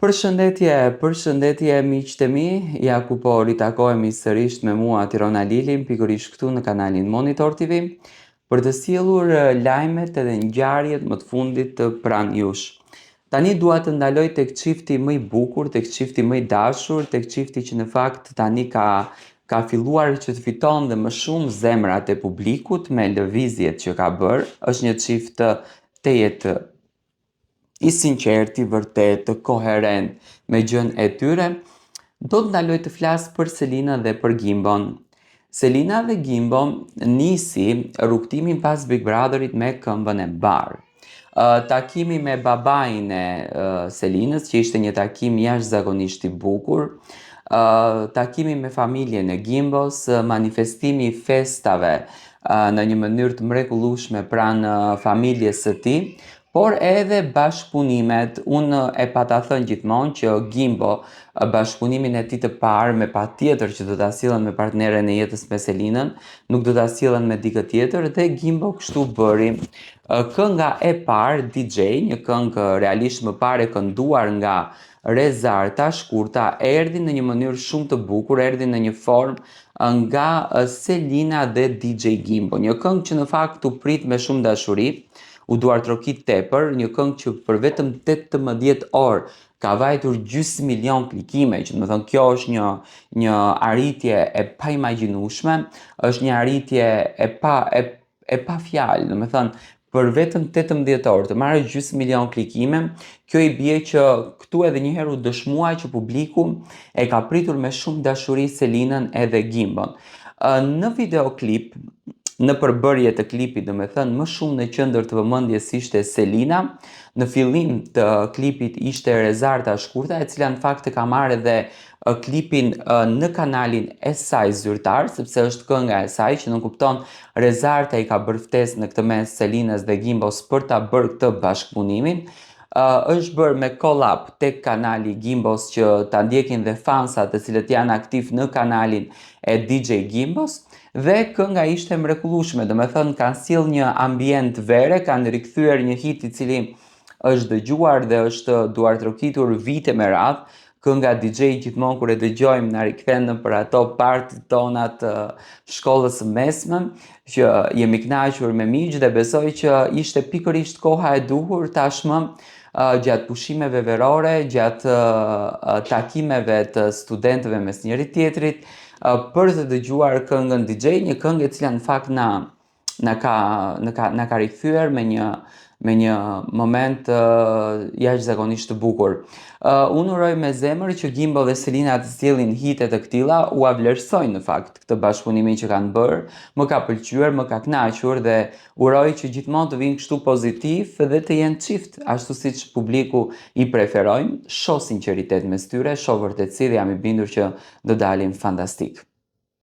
Përshëndetje miqtë e mi, ja ku po ritakohemi sërish me mua Tirona Lili, pikërisht këtu në kanalin Monitor TV, për të sjellur lajmet edhe ngjarjet më të fundit të pranë jush. Tani dua të ndaloj tek çifti më i bukur, tek çifti më i dashur, tek çifti që në fakt tani ka filluar që të fiton dhe më shumë zemrat e publikut me lëvizjet që ka bërë. Është një çift tejet i sinqert, i vërtet, koherent me gjën e tyre. Do të ndaloj të flas për Selina dhe për Gimbon. Selina dhe Gimbo nisi rrugtimin pas Big Brotherit me këmbën e barë. Takimi me babain e Selinës, që ishte një takim jashtëzakonisht i bukur. Takimi me familjen e Gimbos, manifestimi i festave në një mënyrë të mrekullueshme pranë familjes së tij, por edhe bashkëpunimet. Unë e pata thënë gjithmonë që Gimbo bashkëpunimin e tij të parë me patjetër që do ta sillen me partneren e jetës me Selinën, nuk do ta sillen me dikë tjetër dhe Gimbo kështu bëri. Kënga e parë DJ, një këngë realisht më parë e kënduar nga Reza Arta Shkurta, erdhi në një mënyrë shumë të bukur, erdhi në një formë nga Selina dhe DJ Gimbo. Një këngë që në fakt u prit me shumë dashuri, u duartrokit tepër, një këngë që për vetëm 18 orë ka vajtur gjysmë milion klikime, që do të thënë kjo është një arritje e paimagjinueshme, është një arritje e pa fjalë, do të thënë për vetëm 18 orë të marrë gjysmë milion klikime, kjo i bie që këtu edhe një herë u dëshmua që publiku e ka pritur me shumë dashuri Selinën edhe Gimbon. Në videoklip, në përbërje të klipit, do me thënë, më shumë në qendër të vëmendjes ishte Selina. Në fillim të klipit ishte Reza Arta Shkurta, e cila në fakt e ka marrë edhe klipin në kanalin e saj zyrtar, sepse është kënga e saj që nuk kupton. Reza Arta i ka bërë ftesë në këtë mes Selinës dhe Gimbos për ta bërë këtë bashkëpunimin. Është bërë me collab tek kanali Gimbos që ta ndjekin dhe fansat të cilët janë aktiv në kanalin e DJ Gimbos. Dhe kënga ishte mrekullueshme, do me thënë kanë sjell një ambient vere, kanë rikthyer një hit i cili është dëgjuar dhe është duartrokitur vite me radhë. Kënga DJ gjithmonë kur e dëgjojmë na rikthen për ato partit tona të shkollës së mesme, që jemi kënaqur me miq dhe besoj që ishte pikërisht koha e duhur tashmë gjatë pushimeve verore, gjatë takimeve të studentëve mes njëri tjetrit, për të dëgjuar këngën DJ, një këngë e cila në fakt na ka rikthyer me një moment jashtëzakonisht të bukur. Unë uroj me zemër që Gimbo dhe Selina të sjellin hite të këtilla, ua vlerësojnë në fakt këtë bashkëpunimin që kanë bërë, më ka pëlqyer, më ka kënaqur dhe uroj që gjithmonë të vinë kështu pozitiv dhe të jenë çift, ashtu siç publiku i preferojnë. Shoh sinqeritet mes tyre, shoh vërtetësi dhe jam i bindur që do dalin fantastik.